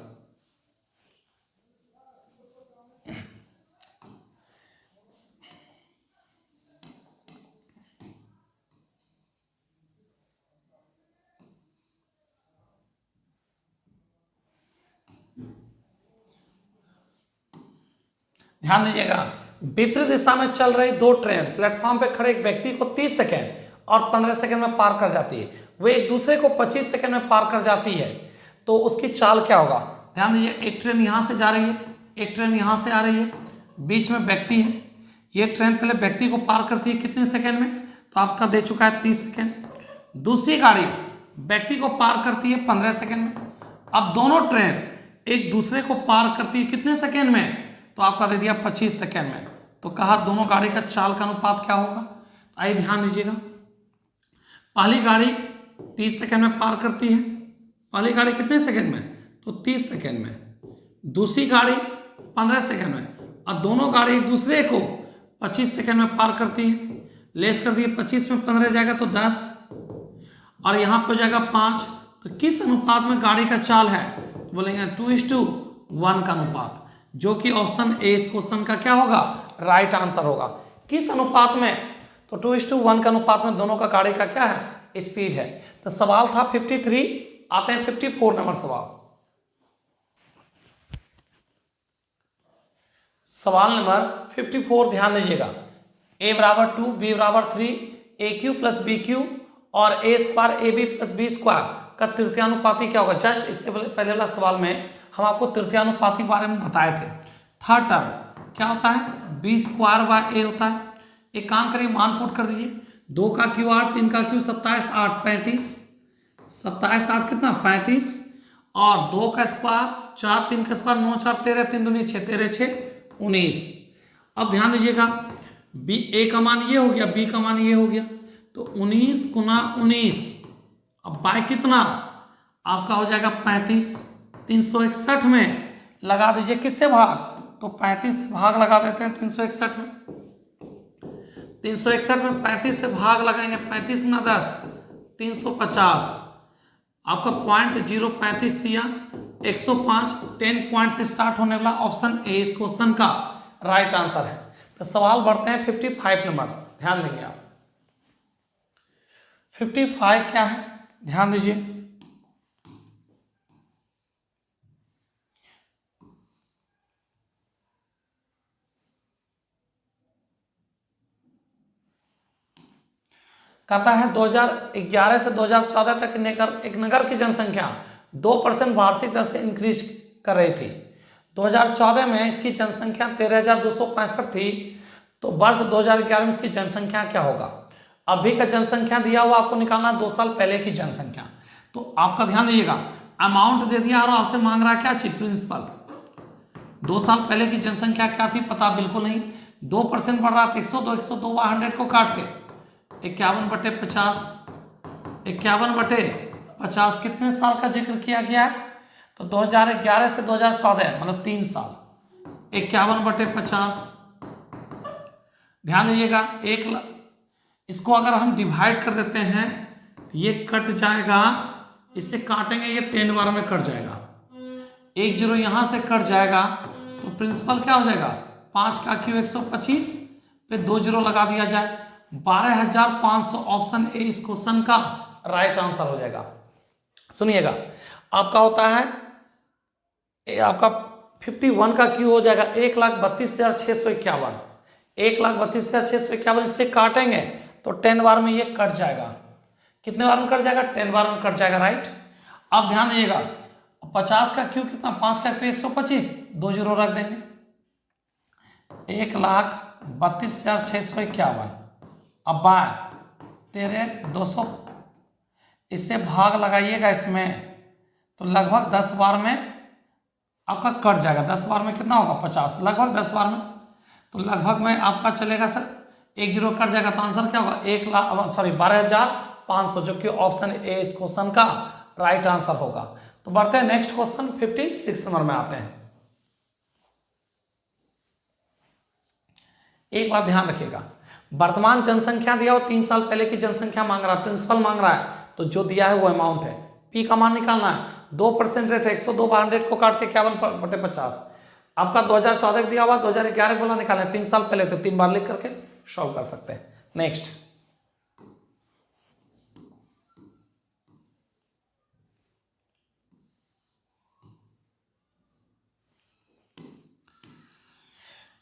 S1: ध्यान दीजिएगा, विपरीत दिशा में चल रही 2 ट्रेन प्लेटफॉर्म पर खड़े एक व्यक्ति को 30 सेकेंड और 15 सेकेंड में पार कर जाती है। वे एक दूसरे को 25 सेकेंड में पार कर जाती है, तो उसकी चाल क्या होगा? ध्यान दीजिए, एक ट्रेन यहाँ से जा रही है, एक ट्रेन यहाँ से आ रही है, बीच में व्यक्ति है। ये ट्रेन पहले व्यक्ति को पार करती है कितने सेकेंड में? तो आपका दे चुका है 30 सेकेंड। दूसरी गाड़ी व्यक्ति को पार करती है 15 सेकेंड में। अब दोनों ट्रेन एक दूसरे को पार करती है कितने सेकेंड में? तो आपका दे दिया 25 सेकेंड में। तो कहा दोनों गाड़ी का चाल का अनुपात क्या होगा? आइए ध्यान दीजिएगा, पहली गाड़ी 30 सेकेंड में पार करती है, पहली गाड़ी कितने सेकेंड में? तो 30 सेकेंड में। दूसरी गाड़ी 15 सेकेंड में, और दोनों गाड़ी एक दूसरे को 25 सेकेंड में पार करती है। लेस कर दिए, 25 में 15 जाएगा तो 10, और यहाँ पर हो जाएगा 5। तो किस अनुपात में गाड़ी का चाल है? तो बोलेंगे 2:1 का अनुपात, जो कि ऑप्शन ए इस क्वेश्चन का क्या होगा? राइट आंसर होगा। किस अनुपात में? तो 2:1 का अनुपात में दोनों का गाड़ी का क्या है? स्पीड है। तो सवाल था 53, आते हैं 54 नंबर सवाल। सवाल नंबर 54, ध्यान दीजिएगा, a बराबर 2, b बराबर 3, AQ प्लस BQ और a square AB plus B square का तृतीयानुपाती क्या होगा? जस्ट इससे पहले वाला सवाल में हम आपको तृतीयानुपाती बारे में बताए थे। थर्ड टर्म क्या होता है? B स्क्वायर बाय A होता है। एक काम करिए, मान पुट कर दीजिए, 2 का Q 8, 3 का Q 27 8 35, 27 8 कितना? 35, और 2 का स्क्वायर 4 3 का स्क्वायर 9 4 13 3 दूनी 6 13 6 19। अब ध्यान दीजिएगा, बी ए का मान ये हो गया, बी का मान ये हो गया, तो 19 गुना 19, अब बाय कितना? आपका हो जाएगा 35। 361 में लगा दीजिए किससे भाग? तो 35 से भाग लगा देते हैं 361 में। 361 में 35 से भाग लगाएंगे, 35 गुना 10 350। आपका पॉइंट 035 दिया, 105 10 पॉइंट से स्टार्ट होने वाला ऑप्शन ए इस क्वेश्चन का राइट आंसर है। तो सवाल बढ़ते हैं 55 नंबर, ध्यान देंगे आप। 55 क्या है? ध्यान दीजिए, कहता है 2011 से 2014 तक एक नगर की जनसंख्या 2% वार्षिक दर से इंक्रीज कर रही थी। 2014 में इसकी जनसंख्या 13,265 थी, तो वर्ष 2011 में इसकी जनसंख्या क्या होगा? अभी का जनसंख्या दिया हुआ, आपको निकालना 2 साल पहले की जनसंख्या। तो आपका ध्यान दीजिएगा, अमाउंट दे दिया और आपसे मांग रहा है क्या चीज? प्रिंसिपल। 2 साल पहले की जनसंख्या क्या थी पता बिल्कुल नहीं। 2% बढ़ रहा था, 102 102 100 को काट के 51/50, 51/50 कितने साल का जिक्र किया गया है? तो 2011 से 2014 मतलब 3 साल। 51/50, ध्यान दीजिएगा 1 लाख। इसको अगर हम डिवाइड कर देते हैं तो ये कट जाएगा, इसे काटेंगे ये 10 बार में कट जाएगा, 1 जीरो यहां से कट जाएगा, तो प्रिंसिपल क्या हो जाएगा? 5 का क्यू 125 पे 2 जीरो लगा दिया जाए, 12,500 ऑप्शन ए इस क्वेश्चन का राइट आंसर हो जाएगा। सुनिएगा, आपका होता है आपका 51 का क्यू हो जाएगा 1,32,651, 1,32,651। इससे काटेंगे तो 10 बार में ये कट जाएगा। कितने बार में कट जाएगा? 10 बार में कट जाएगा, राइट। अब ध्यान दीजिएगा, 50 का क्यू कितना? 5 का क्यू 125, 2 जीरो रख देंगे, 1,32,651। अब बाय तेरे 200, इससे भाग लगाइएगा इसमें, तो लगभग 10 बार में आपका कट जाएगा। 10 बार में कितना होगा? 50, लगभग 10 बार में, तो लगभग में आपका चलेगा सर 1 जीरो कट जाएगा, तो आंसर क्या होगा? 12,500, जो कि ऑप्शन ए इस क्वेश्चन का राइट आंसर होगा। तो बढ़ते हैं नेक्स्ट क्वेश्चन, 56 नंबर में आते हैं। एक बात ध्यान रखिएगा, वर्तमान जनसंख्या दिया और 3 साल पहले की जनसंख्या मांग रहा है, प्रिंसिपल मांग रहा है, तो जो दिया है वो अमाउंट है। पी का मान निकालना है, 2% रेट है, 102 100 को काट के 51/50। आपका 2014 दिया हुआ, 2011 बोला निकालना है, 3 साल पहले, तो 3 बार लिख करके सॉल्व कर सकते हैं। नेक्स्ट,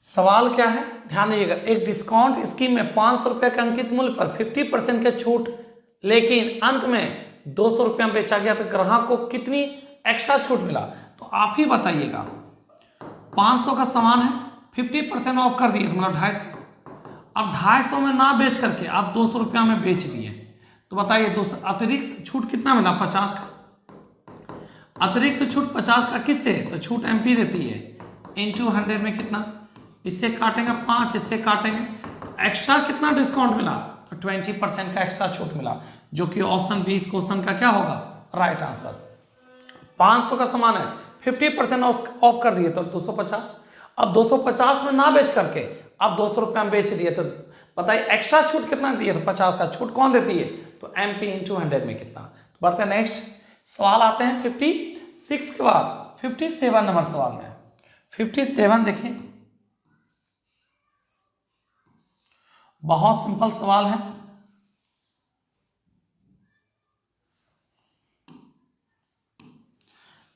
S1: सवाल क्या है? ध्यान दीजिएगा, एक डिस्काउंट स्कीम में 500 रुपए के अंकित मूल्य पर 50% के छूट, लेकिन अंत में 200 रुपया बेचा गया, तो ग्राहक को कितनी एक्स्ट्रा छूट मिला? तो आप ही बताइएगा। 500 का सामान है, 50% ऑफ कर दिए, तो मतलब 250। अब 250 में ना बेच करके आप 200 रुपया में बेच दिए, तो बताइए 200 अतिरिक्त छूट कितना मिला? 50 का अतिरिक्त छूट 50 का किससे? तो छूट एमपी देती है, इंटू 100 में कितना? इससे काटेंगे 5, इससे काटेंगे, तो एक्स्ट्रा कितना डिस्काउंट मिला? तो 20% का एक्स्ट्रा छूट मिला, जो कि ऑप्शन बी इस क्वेश्चन का क्या होगा? Right answer. 500 का सामान है, 50% ऑफ कर दिए, तो 250। अब 250 में ना बेच करके अब 200 रुपया में बेच दिए, तो बताइए एक्स्ट्रा छूट कितना दिए? तो 50 का छूट कौन देती है? तो एमपी इंटू 100 में कितना? तो बढ़ते हैं नेक्स्ट सवाल, आते हैं 56 के बाद 57 नंबर सवाल में। 57 देखिए, बहुत सिंपल सवाल है।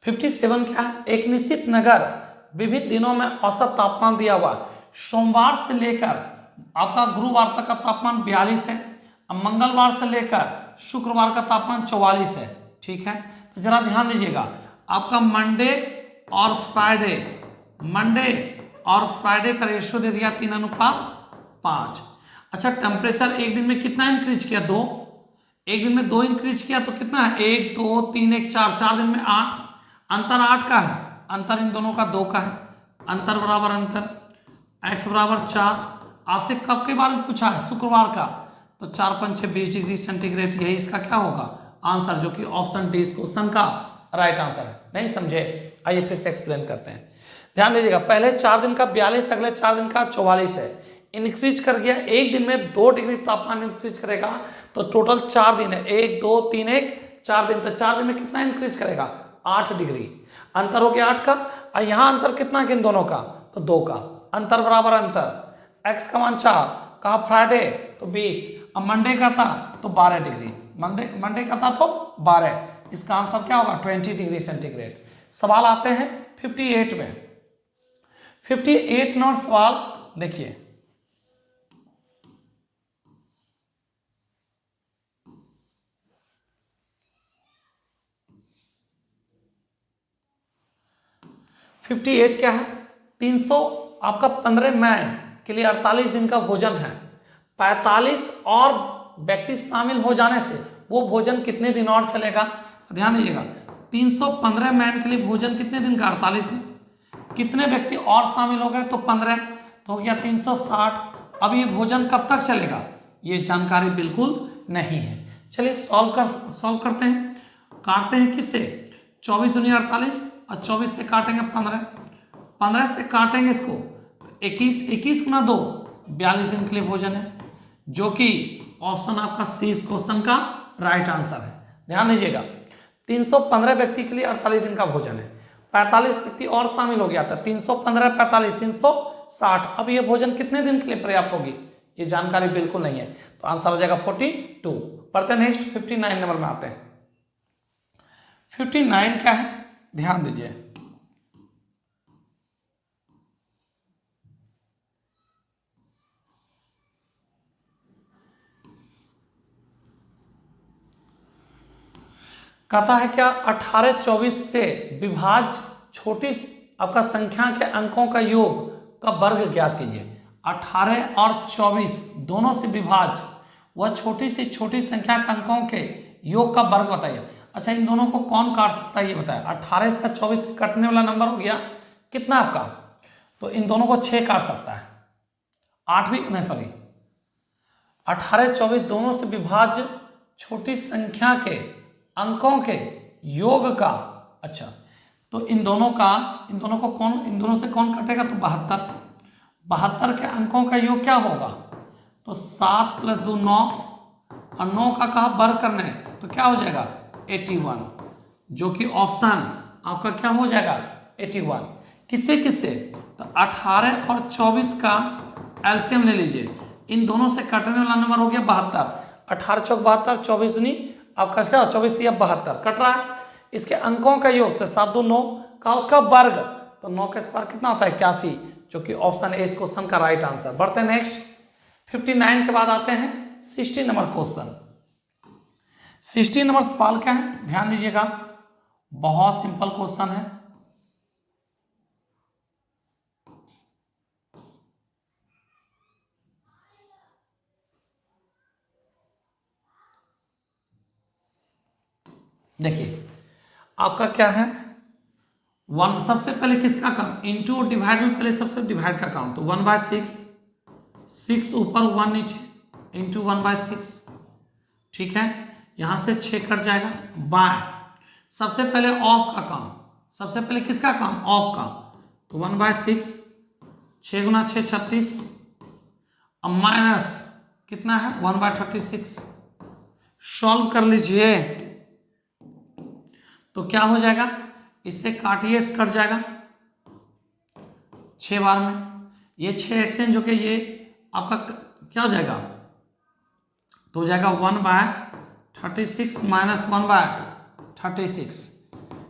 S1: फिफ्टी सेवन क्या है? एक निश्चित नगर विभिन्न दिनों में औसत तापमान दिया हुआ, सोमवार से लेकर आपका गुरुवार तक का तापमान 42 है, अब मंगलवार से लेकर शुक्रवार का तापमान 44 है। ठीक है, तो जरा ध्यान दीजिएगा, आपका मंडे और फ्राइडे का रेशियो दे दिया 3:5। अच्छा, टेम्परेचर एक दिन में कितना इंक्रीज किया? 2। एक दिन में 2 इंक्रीज किया, तो कितना है? 1 2 3 1 4, 4 दिन में 8। अंतर 8 का है, अंतर इन दोनों का 2 का है, अंतर बराबर अंतर, x बराबर 4। आपसे कब के बारे में पूछा है? शुक्रवार का, तो 4 5 6 20 डिग्री सेंटीग्रेड, यही इसका क्या होगा? आंसर, जो कि ऑप्शन डी इस क्वेश्चन का राइट आंसर है। नहीं समझे? आइए फिर से एक्सप्लेन करते हैं। ध्यान दीजिएगा, पहले 4 दिन का 42, अगले 4 दिन का 44 है, इंक्रीज कर गया। एक दिन में 2 डिग्री तापमान इंक्रीज करेगा, तो टोटल 4 दिन है, 1 2 3 1 4 दिन, तो 4 दिन में कितना इंक्रीज करेगा? 8 डिग्री। अंतर हो गया 8 का, और यहाँ अंतर कितना है इन दोनों का? तो 2 का, अंतर बराबर अंतर, x का मान 4, कहा फ्राइडे तो 20, अब मंडे का था तो 12 डिग्री, मंडे का था तो 12, इसका आंसर क्या होगा? 20 डिग्री सेंटीग्रेड। सवाल आते हैं 58 में। 58 नंबर सवाल देखिए, 58 क्या है, 300 आपका 15 मैन के लिए 48 दिन का भोजन है। 45 और व्यक्ति शामिल हो जाने से वो भोजन कितने दिन और चलेगा, ध्यान दीजिएगा। 315 मैन के लिए भोजन कितने दिन का, 48 दिन। कितने व्यक्ति और शामिल हो गए, तो 15, तो हो गया 360। अब ये भोजन कब तक चलेगा, ये जानकारी बिल्कुल नहीं है। चलिए सॉल्व करते हैं। काटते हैं किससे, 24 दूनी 48 और 24 से काटेंगे 15, 15 से काटेंगे इसको 21, 21 गुना 2 42 दिन के लिए भोजन है, जो कि ऑप्शन आपका सी इस क्वेश्चन का राइट आंसर है। ध्यान दीजिएगा, 315 व्यक्ति के लिए 48 दिन का भोजन है, 45 व्यक्ति और शामिल हो गया था, 315 45 360। अब ये भोजन कितने दिन के लिए पर्याप्त होगी, ये जानकारी बिल्कुल नहीं है, तो आंसर हो जाएगा 42। पढ़ते हैं नेक्स्ट, 59 नंबर में आते हैं। 59 क्या है, ध्यान दीजिए। कहता है क्या, 18 24 से विभाज्य छोटी आपका संख्या के अंकों का योग का वर्ग ज्ञात कीजिए। 18 और 24 दोनों से विभाज्य वह छोटी से छोटी संख्या के अंकों के योग का वर्ग बताइए। अच्छा, इन दोनों को कौन काट सकता है ये बताया। 18 से 24 से कटने वाला नंबर हो गया कितना आपका, तो इन दोनों को 6 काट सकता है। 18 24 दोनों से विभाज्य छोटी संख्या के अंकों के योग का, अच्छा तो इन दोनों से कौन कटेगा, तो 72। 72 के अंकों का योग क्या होगा, तो 7 + 2 9, और 9 का कहा वर्ग करना है, तो क्या हो जाएगा 81, जो कि ऑप्शन आपका क्या हो जाएगा 81। किससे, तो 18 और 24 का एलसीएम ले लीजिए, इन दोनों से कटने वाला नंबर हो गया 72। 18 चौक 72, 24 दूनी आपका क्या, 24 दिया 72 कट रहा है। इसके अंकों का योग, तो 7 2 9 का उसका वर्ग, तो 9 का स्क्वायर कितना होता है 81, जो कि ऑप्शन ए इस क्वेश्चन का राइट आंसर। बढ़ते हैं नेक्स्ट, 59 के बाद आते हैं 60 नंबर क्वेश्चन। 60 नंबर सवाल क्या है, ध्यान दीजिएगा, बहुत सिंपल क्वेश्चन है। देखिए आपका क्या है, 1 सबसे पहले किसका काम, इंटू और डिवाइड में पहले सबसे डिवाइड का काम, तो 1/6, 6 ऊपर 1 नीचे, इंटू 1/6, ठीक है। यहां से 6 कट जाएगा, बाय सबसे पहले ऑफ का काम, सबसे पहले किसका काम, ऑफ का, तो 1/6, 6 गुना 6 36, अब माइनस कितना है 1/36, सॉल्व कर लीजिए, तो क्या हो जाएगा, इससे काटिए, कट जाएगा 6 बार में, ये 6 एक्सचेंज होके ये आपका क्या हो जाएगा, तो हो जाएगा 1/36 माइनस 1/36,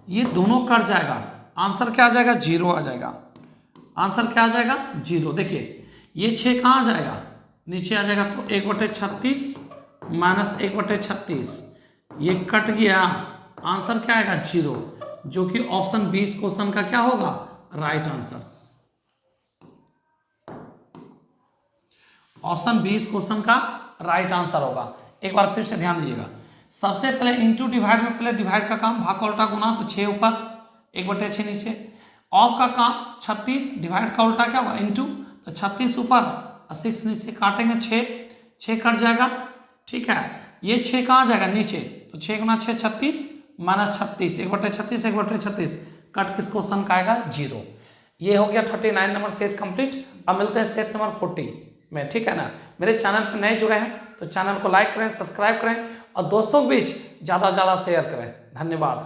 S1: ये दोनों कट जाएगा, आंसर क्या आ जाएगा 0 आ जाएगा, आंसर क्या आ जाएगा 0। देखिए ये 6 कहाँ आ जाएगा, नीचे आ जाएगा, तो 1/36 माइनस 1/36, ये कट गया, आंसर क्या आएगा 0, जो कि ऑप्शन 20 क्वेश्चन का क्या होगा राइट आंसर। ऑप्शन 20 क्वेश्चन का राइट आंसर होगा। एक बार फिर से ध्यान दीजिएगा, सबसे पहले इंटू डिवाइड में पहले डिवाइड का काम, भाग का उल्टा गुना, तो 6 ऊपर 1/6 नीचे, ऑफ का काम 36, डिवाइड का उल्टा क्या होगा इंटू, तो 36 ऊपर और 6 नीचे, काटेंगे 6 कट जाएगा, ठीक है। ये 6 कहाँ जाएगा नीचे, तो 6 गुना 6 36 माइनस 36, 1/36 1/36 कट किस क्वेश्चन का आएगा 0। ये हो गया 39 नंबर सेट कंप्लीट। अब मिलते हैं सेट नंबर 40 में, ठीक है ना। मेरे चैनल पर नए जुड़े हैं तो चैनल को लाइक करें, सब्सक्राइब करें और दोस्तों के बीच ज़्यादा से ज़्यादा शेयर करें। धन्यवाद।